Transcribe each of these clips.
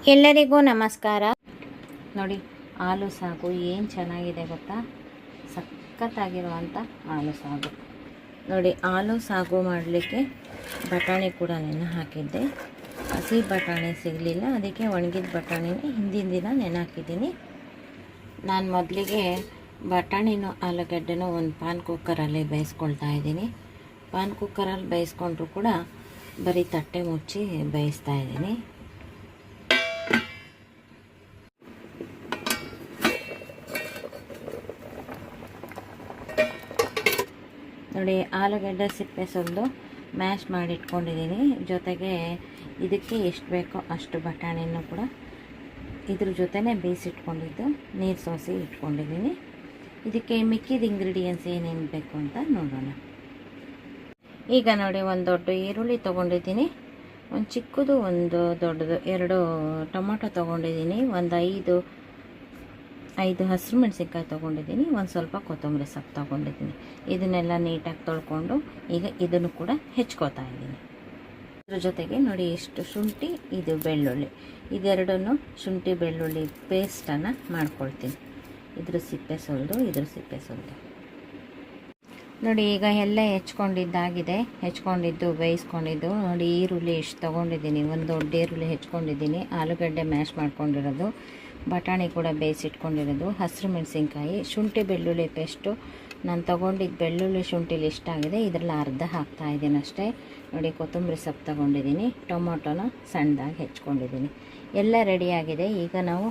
ಎಲ್ಲರಿಗೂ ನಮಸ್ಕಾರ. ನೋಡಿ ಆಲೂ ಸಾಗು ಏನು ಚೆನ್ನಾಗಿದೆ ಗೊತ್ತಾ, ಸಖತ್ತಾಗಿರುವಂಥ ಆಲೂ ಸಾಗು. ನೋಡಿ ಆಲೂ ಸಾಗು ಮಾಡಲಿಕ್ಕೆ ಬಟಾಣಿ ಕೂಡ ನೆನೆ ಹಾಕಿದ್ದೆ. ಹಸಿ ಬಟಾಣಿ ಸಿಗಲಿಲ್ಲ, ಅದಕ್ಕೆ ಒಣಗಿದ ಬಟಾಣಿನೇ ಹಿಂದಿನ ದಿನ ನೆನೆ ಹಾಕಿದ್ದೀನಿ. ನಾನು ಮೊದಲಿಗೆ ಬಟಾಣಿನೂ ಆಲೂಗಡ್ಡೆನೂ ಒಂದು ಪಾನ್ ಕುಕ್ಕರಲ್ಲಿ ಬೇಯಿಸ್ಕೊಳ್ತಾ ಇದ್ದೀನಿ. ಪಾನ್ ಕುಕ್ಕರಲ್ಲಿ ಬೇಯಿಸ್ಕೊಂಡ್ರು ಕೂಡ ಬರೀ ತಟ್ಟೆ ಮುಚ್ಚಿ ಬೇಯಿಸ್ತಾ ಇದ್ದೀನಿ. ನೋಡಿ ಆಲೂಗಡ್ಡೆ ಸಿಪ್ಪೆ ಸುಲಿದು ಮ್ಯಾಶ್ ಮಾಡಿ ಇಟ್ಕೊಂಡಿದ್ದೀನಿ. ಜೊತೆಗೆ ಇದಕ್ಕೆ ಎಷ್ಟು ಬೇಕೋ ಅಷ್ಟು ಬಟಾಣಿನೂ ಕೂಡ ಇದ್ರ ಜೊತೆನೇ ಬೇಯಿಸಿಟ್ಕೊಂಡಿದ್ದು ನೀರು ಸೋಸಿ ಇಟ್ಕೊಂಡಿದ್ದೀನಿ. ಇದಕ್ಕೆ ಮಿಕ್ಕಿದ ಇಂಗ್ರೀಡಿಯೆಂಟ್ಸ್ ಏನೇನು ಬೇಕು ಅಂತ ನೋಡೋಣ. ಈಗ ನೋಡಿ ಒಂದು ದೊಡ್ಡ ಈರುಳ್ಳಿ ತೊಗೊಂಡಿದ್ದೀನಿ, ಒಂದು ಚಿಕ್ಕದು ಒಂದು ದೊಡ್ಡದು, 2 ಟೊಮೊಟೊ ತೊಗೊಂಡಿದ್ದೀನಿ, ಒಂದು 5 ಹಸಿರು ಮೆಣಸಿನ್ಕಾಯಿ ತೊಗೊಂಡಿದ್ದೀನಿ, ಒಂದು ಸ್ವಲ್ಪ ಕೊತ್ತಂಬರಿ ಸೊಪ್ಪು ತೊಗೊಂಡಿದ್ದೀನಿ. ಇದನ್ನೆಲ್ಲ ನೀಟಾಗಿ ತೊಳ್ಕೊಂಡು ಈಗ ಇದನ್ನು ಕೂಡ ಹೆಚ್ಕೋತಾ ಇದ್ದೀನಿ. ಇದ್ರ ಜೊತೆಗೆ ನೋಡಿ ಎಷ್ಟು ಶುಂಠಿ, ಇದು ಬೆಳ್ಳುಳ್ಳಿ, ಇದೆರಡನ್ನು ಶುಂಠಿ ಬೆಳ್ಳುಳ್ಳಿ ಪೇಸ್ಟನ್ನು ಮಾಡ್ಕೊಳ್ತೀನಿ. ಇದ್ರ ಸಿಪ್ಪೆ ಸುಲಿದು ನೋಡಿ ಈಗ ಎಲ್ಲ ಹೆಚ್ಕೊಂಡಿದ್ದು ಬೇಯಿಸ್ಕೊಂಡಿದ್ದು. ನೋಡಿ ಈರುಳ್ಳಿ ಎಷ್ಟು ತೊಗೊಂಡಿದ್ದೀನಿ, ಒಂದು ದೊಡ್ಡ ಈರುಳ್ಳಿ ಹೆಚ್ಕೊಂಡಿದ್ದೀನಿ, ಆಲೂಗಡ್ಡೆ ಮ್ಯಾಶ್ ಮಾಡ್ಕೊಂಡಿರೋದು, ಬಟಾಣಿ ಕೂಡ ಬೇಯಿಸಿಟ್ಕೊಂಡಿರೋದು, ಹಸಿರು ಮೆಣಸಿನ್ಕಾಯಿ, ಶುಂಠಿ ಬೆಳ್ಳುಳ್ಳಿ ಪೇಸ್ಟು. ನಾನು ತೊಗೊಂಡಿದ್ದು ಬೆಳ್ಳುಳ್ಳಿ ಶುಂಠಿಲಿ ಇಷ್ಟ ಆಗಿದೆ, ಇದರಲ್ಲಿ ಅರ್ಧ ಹಾಕ್ತಾಯಿದ್ದೀನಿ ಅಷ್ಟೇ. ನೋಡಿ ಕೊತ್ತಂಬರಿ ಸೊಪ್ಪು ತೊಗೊಂಡಿದ್ದೀನಿ, ಟೊಮೊಟೊನ ಸಣ್ಣದಾಗಿ ಹೆಚ್ಕೊಂಡಿದ್ದೀನಿ. ಎಲ್ಲ ರೆಡಿಯಾಗಿದೆ. ಈಗ ನಾವು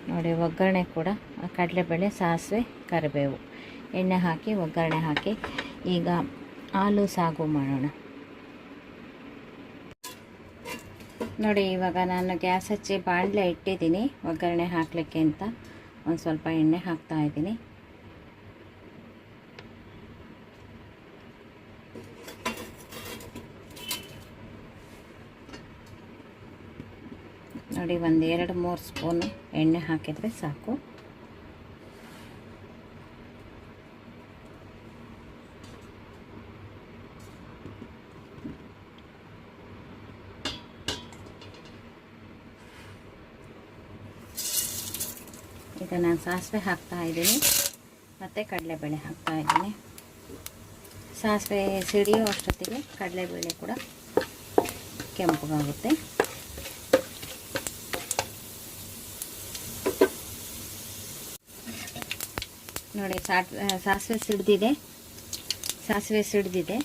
ನೋಡಿ ಒಗ್ಗರಣೆ ಕೂಡ ಕಡಲೆಬೇಳೆ, ಸಾಸಿವೆ, ಕರಿಬೇವು, ಎಣ್ಣೆ ಹಾಕಿ ಒಗ್ಗರಣೆ ಹಾಕಿ ಈಗ ಆಲೂ ಸಾಗು ಮಾಡೋಣ. ನೋಡಿ ಇವಾಗ ನಾನು ಗ್ಯಾಸ್ ಹಚ್ಚಿ ಬಾಣಲೆ ಇಟ್ಟಿದ್ದೀನಿ ಒಗ್ಗರಣೆ ಹಾಕಲಿಕ್ಕೆ ಅಂತ. ಒಂದು ಸ್ವಲ್ಪ ಎಣ್ಣೆ ಹಾಕ್ತಾ ಇದ್ದೀನಿ. ನೋಡಿ ಒಂದು 2-3 ಸ್ಪೂನು ಎಣ್ಣೆ ಹಾಕಿದರೆ ಸಾಕು. ಈಗ ನಾನು ಸಾಸಿವೆ ಹಾಕ್ತಾ ಇದ್ದೀನಿ ಮತ್ತು ಕಡಲೆಬೇಳೆ ಹಾಕ್ತಾ ಇದ್ದೀನಿ. ಸಾಸಿವೆ ಸಿಡಿಯೋ ಅಷ್ಟೊತ್ತಿಗೆ ಕಡಲೆಬೇಳೆ ಕೂಡ ಕೆಂಪಗಾಗುತ್ತೆ. ನೋಡಿ ಸಾಸಿವೆ ಸಿಡಿದಿದೆ,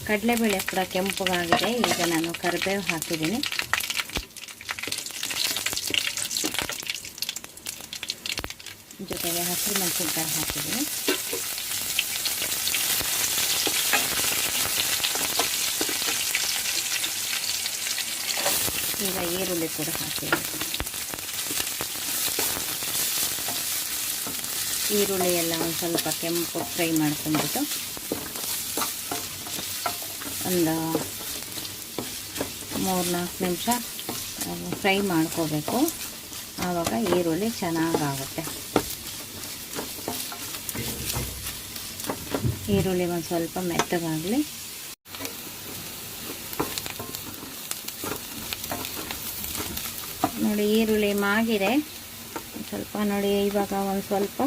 ಕಡಲೆಬೇಳೆ ಕೂಡ ಕೆಂಪಗಾಗಿದೆ. ಈಗ ನಾನು ಕರಿಬೇವು ಹಾಕಿದ್ದೀನಿ. ಜೊತೆಗೆ ಹಸಿರು ಮೆಣಸಿನ್ಕಾಯಿ ಹಾಕಿದ್ದೀನಿ. ಈಗ ಈರುಳ್ಳಿ ಕೂಡ ಹಾಕಿದ್ದೀನಿ. ಈರುಳ್ಳಿ ಎಲ್ಲ ಒಂದು ಸ್ವಲ್ಪ ಕೆಂಪು ಫ್ರೈ ಮಾಡ್ಕೊಂಡ್ಬಿಟ್ಟು ಒಂದು 3-4 ನಿಮಿಷ ಫ್ರೈ ಮಾಡ್ಕೋಬೇಕು. ಆವಾಗ ಈರುಳ್ಳಿ ಚೆನ್ನಾಗಾಗುತ್ತೆ. ಈರುಳ್ಳಿ ಒಂದು ಸ್ವಲ್ಪ ಮೆತ್ತಗಾಗಲಿ. ನೋಡಿ ಈರುಳ್ಳಿ ಮಾಗಿದೆ ಸ್ವಲ್ಪ. ನೋಡಿ ಇವಾಗ ಒಂದು ಸ್ವಲ್ಪ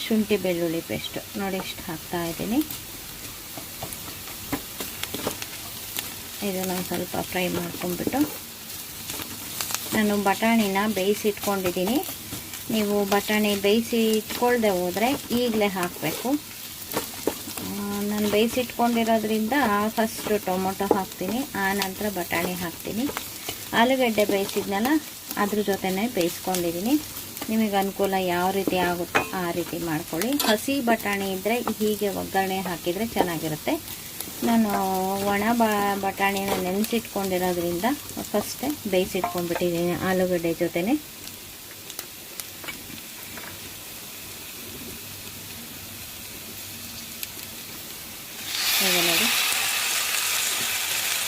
ಶುಂಠಿ ಬೆಳ್ಳುಳ್ಳಿ ಪೇಸ್ಟು ನೋಡಿ ಇಷ್ಟು ಹಾಕ್ತಾ ಇದ್ದೀನಿ. ಇದನ್ನು ಒಂದು ಸ್ವಲ್ಪ ಫ್ರೈ ಮಾಡ್ಕೊಂಡ್ಬಿಟ್ಟು ನಾನು ಬಟಾಣಿನ ಬೇಯಿಸಿಟ್ಕೊಂಡಿದ್ದೀನಿ. ನೀವು ಬಟಾಣಿ ಬೇಯಿಸಿ ಇಟ್ಕೊಳ್ದೆ ಹೋದರೆ ಈಗಲೇ ಹಾಕಬೇಕು. ನಾನು ಬೇಯಿಸಿಟ್ಕೊಂಡಿರೋದ್ರಿಂದ ಫಸ್ಟು ಟೊಮೊಟೊ ಹಾಕ್ತೀನಿ, ಆನಂತರ ಬಟಾಣಿ ಹಾಕ್ತೀನಿ. ಆಲೂಗಡ್ಡೆ ಬೇಯಿಸಿದ್ನಲ್ಲ ಅದ್ರ ಜೊತೆನೇ ಬೇಯಿಸ್ಕೊಂಡಿದ್ದೀನಿ. ನಿಮಗೆ ಅನುಕೂಲ ಯಾವ ರೀತಿ ಆಗುತ್ತೋ ಆ ರೀತಿ ಮಾಡ್ಕೊಳ್ಳಿ. ಹಸಿ ಬಟಾಣಿ ಇದ್ದರೆ ಹೀಗೆ ಒಗ್ಗರಣೆ ಹಾಕಿದರೆ ಚೆನ್ನಾಗಿರುತ್ತೆ. ನಾನು ಒಣ ಬಟಾಣಿನ ನೆನೆಸಿಟ್ಕೊಂಡಿರೋದ್ರಿಂದ ಫಸ್ಟೇ ಬೇಯಿಸಿಟ್ಕೊಂಡ್ಬಿಟ್ಟಿದ್ದೀನಿ ಆಲೂಗಡ್ಡೆ ಜೊತೆನೆ. ಈಗ ನೋಡಿ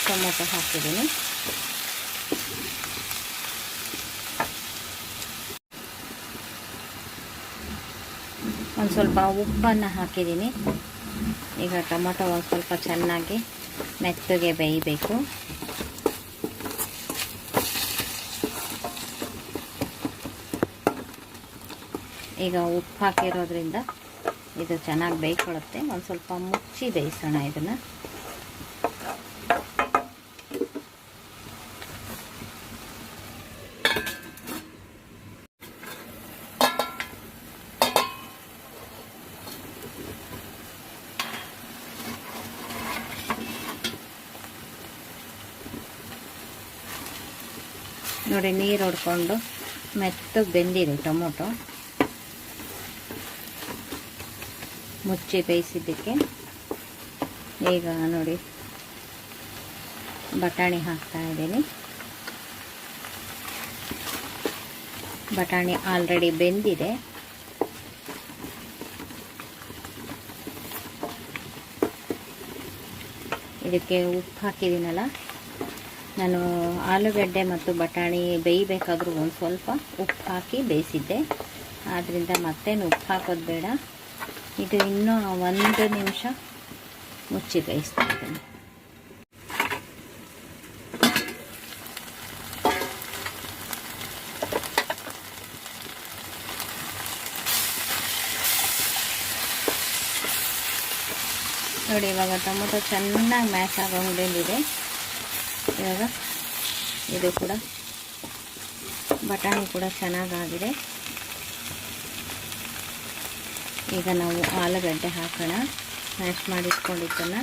ಟೊಮೊಟೊ ಹಾಕಿದ್ದೀನಿ. ಒಂದು ಸ್ವಲ್ಪ ಉಪ್ಪನ್ನು ಹಾಕಿದ್ದೀನಿ. ಈಗ ಟೊಮೊಟೊ ಒಂದು ಸ್ವಲ್ಪ ಚೆನ್ನಾಗಿ ಮೆತ್ತಗೆ ಬೇಯಬೇಕು. ಈಗ ಉಪ್ಪು ಹಾಕಿರೋದ್ರಿಂದ ಇದು ಚೆನ್ನಾಗಿ ಬೇಯ್ಕೊಳ್ಳುತ್ತೆ. ಒಂದು ಸ್ವಲ್ಪ ಮುಚ್ಚಿ ಬೇಯಿಸೋಣ ಇದನ್ನು. ನೋಡಿ, ನೀರು ಹೊಡ್ಕೊಂಡು ಮೆತ್ತಗೆ ಬೆಂದಿದೆ ಟೊಮೊಟೊ ಮುಚ್ಚಿ ಬೇಯಿಸಿದ್ದಕ್ಕೆ. ಈಗ ನೋಡಿ ಬಟಾಣಿ ಹಾಕ್ತಾ ಇದ್ದೀನಿ. ಬಟಾಣಿ ಆಲ್ರೆಡಿ ಬೆಂದಿದೆ. ಇದಕ್ಕೆ ಉಪ್ಪು ಹಾಕಿದ್ದೀನಲ್ಲ, ನಾನು ಆಲೂಗಡ್ಡೆ ಮತ್ತು ಬಟಾಣಿ ಬೇಯಬೇಕಾದ್ರೂ ಒಂದು ಸ್ವಲ್ಪ ಉಪ್ಪು ಹಾಕಿ ಬೇಯಿಸಿದ್ದೆ. ಆದ್ದರಿಂದ ಮತ್ತೇನು ಉಪ್ಪು ಹಾಕೋದು ಬೇಡ. ಇದು ಇನ್ನೂ 1 ನಿಮಿಷ ಮುಚ್ಚಿ ಬೇಯಿಸ್ತಾ ಇದ್ದೀನಿ. ನೋಡಿ, ಇವಾಗ ಟೊಮೊಟೊ ಚೆನ್ನಾಗಿ ಮ್ಯಾಶ್ ಆಗೋಂಗಿದೆ. ಇವಾಗ ಇದು ಕೂಡ ಬಟಾಣಿ ಕೂಡ ಚೆನ್ನಾಗಾಗಿದೆ. ಈಗ ನಾವು ಆಲೂಗಡ್ಡೆ ಹಾಕೋಣ, ಮ್ಯಾಶ್ ಮಾಡಿ ಇಟ್ಕೊಂಡಿದ್ದನ್ನು.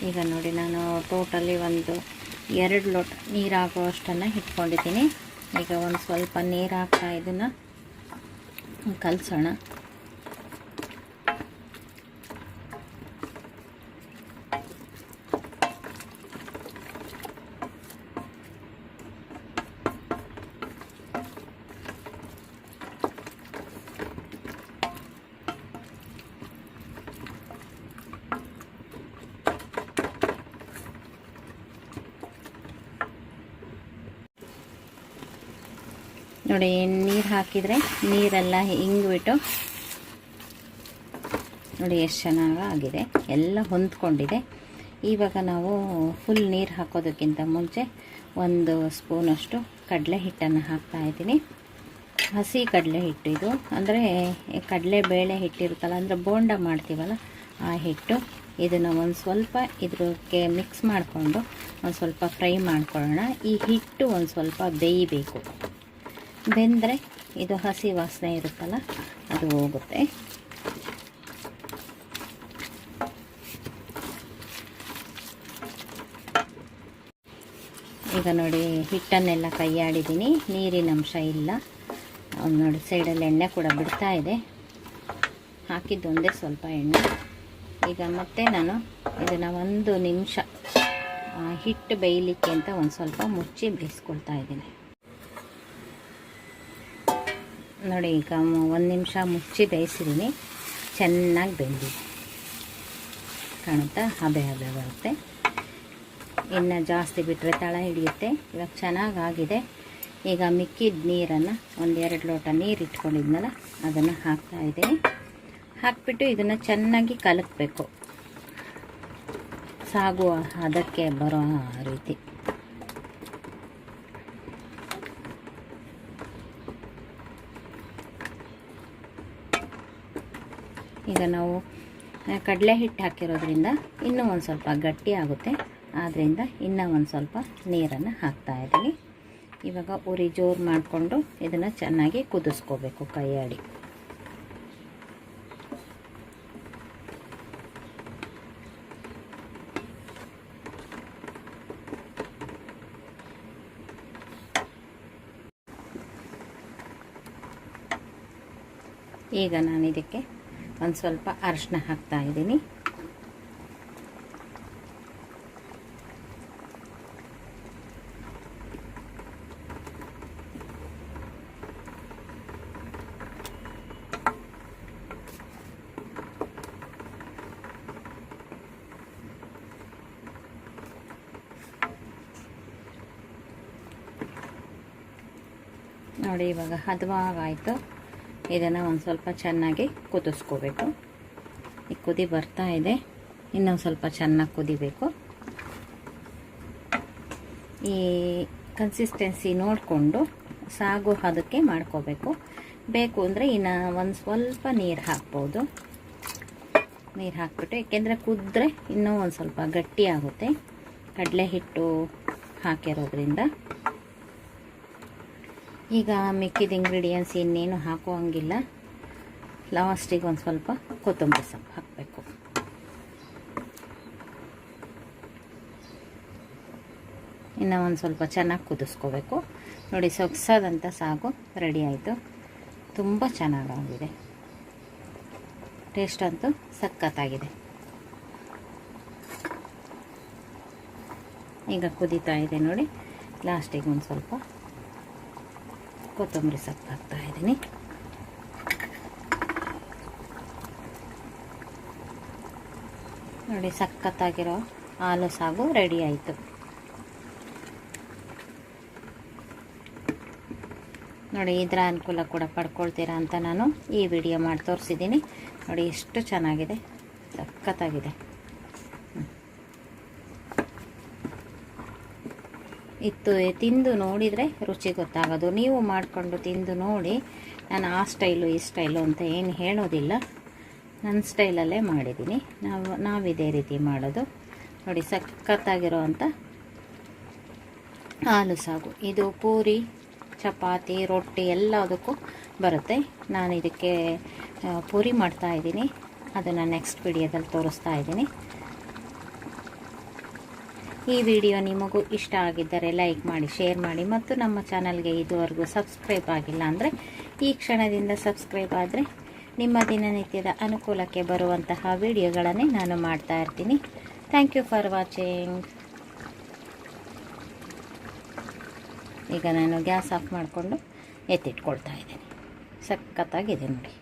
ಈಗ ನೋಡಿ, ನಾನು ಟೋಟಲಿ ಒಂದು 2 ಲೋಟ ನೀರು ಹಾಕುವಷ್ಟನ್ನು ಇಟ್ಕೊಂಡಿದ್ದೀನಿ. ಈಗ ಒಂದು ಸ್ವಲ್ಪ ನೀರು ಹಾಕ್ತಾ ಇದನ್ನು ಕಲಸೋಣ. ನೋಡಿ, ನೀರು ಹಾಕಿದರೆ ನೀರೆಲ್ಲ ಹಿಂಗಿಬಿಟ್ಟು ನೋಡಿ ಎಷ್ಟು ಚೆನ್ನಾಗಿದೆ, ಎಲ್ಲ ಹೊಂದ್ಕೊಂಡಿದೆ. ಇವಾಗ ನಾವು ಫುಲ್ ನೀರು ಹಾಕೋದಕ್ಕಿಂತ ಮುಂಚೆ 1 ಸ್ಪೂನಷ್ಟು ಕಡಲೆ ಹಿಟ್ಟನ್ನು ಹಾಕ್ತಾಯಿದ್ದೀನಿ. ಹಸಿ ಕಡಲೆ ಹಿಟ್ಟು ಇದು, ಅಂದರೆ ಕಡಲೆ ಬೇಳೆ ಹಿಟ್ಟಿರುತ್ತಲ್ಲ, ಅಂದರೆ ಬೋಂಡ ಮಾಡ್ತೀವಲ್ಲ ಆ ಹಿಟ್ಟು. ಇದನ್ನು ಒಂದು ಸ್ವಲ್ಪ ಇದಕ್ಕೆ ಮಿಕ್ಸ್ ಮಾಡಿಕೊಂಡು ಒಂದು ಸ್ವಲ್ಪ ಫ್ರೈ ಮಾಡ್ಕೊಳ್ಳೋಣ. ಈ ಹಿಟ್ಟು ಒಂದು ಸ್ವಲ್ಪ ಬೇಯಬೇಕು. ಬೆಂದರೆ ಇದು ಹಸಿ ವಾಸನೆ ಇರುತ್ತಲ್ಲ, ಅದು ಹೋಗುತ್ತೆ. ಈಗ ನೋಡಿ, ಹಿಟ್ಟನ್ನೆಲ್ಲ ಕೈಯಾಡಿದ್ದೀನಿ, ನೀರಿನ ಅಂಶ ಇಲ್ಲ. ನೋಡಿ, ಸೈಡಲ್ಲಿ ಎಣ್ಣೆ ಕೂಡ ಬಿಡ್ತಾ ಇದೆ. ಹಾಕಿದ್ದೊಂದೇ ಸ್ವಲ್ಪ ಎಣ್ಣೆ. ಈಗ ಮತ್ತೆ ನಾನು ಇದನ್ನು 1 ನಿಮಿಷ ಹಿಟ್ಟು ಬೇಯಲಿಕ್ಕೆ ಅಂತ ಒಂದು ಸ್ವಲ್ಪ ಮುಚ್ಚಿ ಬೇಯಿಸ್ಕೊಳ್ತಾ ಇದ್ದೀನಿ. ನೋಡಿ, ಈಗ 1 ನಿಮಿಷ ಮುಚ್ಚಿ ಬೇಯಿಸಿದ್ದೀನಿ. ಚೆನ್ನಾಗಿ ಬೆಂದಿದೆ, ಕಾಣುತ್ತಾ? ಹಬೆ ಹಬೆ ಬರುತ್ತೆ. ಇನ್ನು ಜಾಸ್ತಿ ಬಿಟ್ಟರೆ ತಳ ಹಿಡಿಯುತ್ತೆ. ಇವಾಗ ಚೆನ್ನಾಗಾಗಿದೆ. ಈಗ ಮಿಕ್ಕಿದ ನೀರನ್ನು 1-2 ಲೋಟ ನೀರು ಇಟ್ಕೊಂಡಿದ್ನಲ್ಲ, ಅದನ್ನು ಹಾಕ್ತಾಯಿದ್ದೀನಿ. ಹಾಕಿಬಿಟ್ಟು ಇದನ್ನು ಚೆನ್ನಾಗಿ ಕಲಕಬೇಕು, ಸಾಗು ಅದಕ್ಕೆ ಬರೋ ರೀತಿ. ಈಗ ನಾವು ಕಡಲೆ ಹಿಟ್ಟು ಹಾಕಿರೋದ್ರಿಂದ ಇನ್ನೂ ಒಂದು ಸ್ವಲ್ಪ ಗಟ್ಟಿ ಆಗುತ್ತೆ. ಆದ್ದರಿಂದ ಇನ್ನೂ ಒಂದು ಸ್ವಲ್ಪ ನೀರನ್ನು ಹಾಕ್ತಾಯಿದ್ದೀನಿ. ಇವಾಗ ಉರಿ ಜೋರು ಮಾಡಿಕೊಂಡು ಇದನ್ನು ಚೆನ್ನಾಗಿ ಕುದಿಸ್ಕೋಬೇಕು ಕೈಯಾಡಿ. ಈಗ ನಾನು ಇದಕ್ಕೆ ಒಂದು ಸ್ವಲ್ಪ ಅರಿಶಿನ ಹಾಕ್ತಾ ಇದ್ದೀನಿ. ನೋಡಿ, ಇವಾಗ ಹದವಾಗಾಯಿತು. ಇದನ್ನು ಒಂದು ಸ್ವಲ್ಪ ಚೆನ್ನಾಗಿ ಕುದಿಸ್ಕೋಬೇಕು. ಈ ಕುದಿ ಬರ್ತಾ ಇದೆ, ಇನ್ನೊಂದು ಸ್ವಲ್ಪ ಚೆನ್ನಾಗಿ ಕುದಿಬೇಕು. ಈ ಕನ್ಸಿಸ್ಟೆನ್ಸಿ ನೋಡಿಕೊಂಡು ಸಾಗು ಅದಕ್ಕೆ ಮಾಡ್ಕೋಬೇಕು. ಬೇಕು ಅಂದರೆ ಇನ್ನು ಒಂದು ಸ್ವಲ್ಪ ನೀರು ಹಾಕ್ಬೋದು. ನೀರು ಹಾಕ್ಬಿಟ್ಟು, ಏಕೆಂದರೆ ಕುದ್ರೆ ಇನ್ನೂ ಒಂದು ಸ್ವಲ್ಪ ಗಟ್ಟಿ ಆಗುತ್ತೆ ಕಡಲೆ ಹಿಟ್ಟು ಹಾಕಿರೋದ್ರಿಂದ. ಈಗ ಮಿಕ್ಕಿದ ಇಂಗ್ರೀಡಿಯೆಂಟ್ಸ್ ಇನ್ನೇನು ಹಾಕುವಂಗಿಲ್ಲ. ಲಾಸ್ಟಿಗೆ ಒಂದು ಸ್ವಲ್ಪ ಕೊತ್ತಂಬರಿ ಸೊಪ್ಪು ಹಾಕಬೇಕು. ಇನ್ನು ಒಂದು ಸ್ವಲ್ಪ ಚೆನ್ನಾಗಿ ಕುದಿಸ್ಕೋಬೇಕು. ನೋಡಿ, ಸೊಗಸಾದಂಥ ಸಾಗು ರೆಡಿ ಆಯಿತು. ತುಂಬ ಚೆನ್ನಾಗಾಗಿದೆ. ಟೇಸ್ಟ್ ಅಂತೂ ಸಖತ್ತಾಗಿದೆ. ಈಗ ಕುದೀತಾ ಇದೆ ನೋಡಿ. ಲಾಸ್ಟಿಗೆ ಒಂದು ಸ್ವಲ್ಪ ಕೊತ್ತಂಬರಿ ಸೊಪ್ಪು ಹಾಕ್ತಾ ಇದ್ದೀನಿ. ನೋಡಿ, ಸಖತ್ತಾಗಿರೋ ಆಲೂ ಸಾಗು ರೆಡಿ ಆಯಿತು. ನೋಡಿ, ಇದರ ಅನುಕೂಲ ಕೂಡ ಪಡ್ಕೊಳ್ತೀರಾ ಅಂತ ನಾನು ಈ ವಿಡಿಯೋ ಮಾಡಿ ತೋರಿಸಿದ್ದೀನಿ. ನೋಡಿ, ಎಷ್ಟು ಚೆನ್ನಾಗಿದೆ, ಸಖತ್ತಾಗಿದೆ. ಇತ್ತು ತಿಂದು ನೋಡಿದರೆ ರುಚಿ ಗೊತ್ತಾಗೋದು. ನೀವು ಮಾಡಿಕೊಂಡು ತಿಂದು ನೋಡಿ. ನಾನು ಆ ಸ್ಟೈಲು ಈ ಸ್ಟೈಲು ಅಂತ ಏನು ಹೇಳೋದಿಲ್ಲ, ನನ್ನ ಸ್ಟೈಲಲ್ಲೇ ಮಾಡಿದ್ದೀನಿ. ನಾವು ಇದೇ ರೀತಿ ಮಾಡೋದು. ನೋಡಿ, ಸಖತ್ತಾಗಿರೋ ಅಂಥ ಆಲೂ ಸಾಗು. ಇದು ಪೂರಿ, ಚಪಾತಿ, ರೊಟ್ಟಿ ಎಲ್ಲದಕ್ಕೂ ಬರುತ್ತೆ. ನಾನು ಇದಕ್ಕೆ ಪೂರಿ ಮಾಡ್ತಾಯಿದ್ದೀನಿ. ಅದನ್ನು ನೆಕ್ಸ್ಟ್ ವಿಡಿಯೋದಲ್ಲಿ ತೋರಿಸ್ತಾ ಇದ್ದೀನಿ. ಈ ವಿಡಿಯೋ ನಿಮಗೂ ಇಷ್ಟ ಆಗಿದ್ದರೆ ಲೈಕ್ ಮಾಡಿ, ಶೇರ್ ಮಾಡಿ, ಮತ್ತು ನಮ್ಮ ಚಾನಲ್ಗೆ ಇದುವರೆಗೂ ಸಬ್ಸ್ಕ್ರೈಬ್ ಆಗಿಲ್ಲ ಅಂದರೆ ಈ ಕ್ಷಣದಿಂದ ಸಬ್ಸ್ಕ್ರೈಬ್ ಆದರೆ ನಿಮ್ಮ ದಿನನಿತ್ಯದ ಅನುಕೂಲಕ್ಕೆ ಬರುವಂತಹ ವಿಡಿಯೋಗಳನ್ನೇ ನಾನು ಮಾಡ್ತಾ ಇರ್ತೀನಿ. Thank you for watching. ಈಗ ನಾನು ಗ್ಯಾಸ್ ಆಫ್ ಮಾಡಿಕೊಂಡು ಎತ್ತಿಟ್ಕೊಳ್ತಾ ಇದ್ದೀನಿ. ಸಖತ್ತಾಗಿದೆ ನೋಡಿ.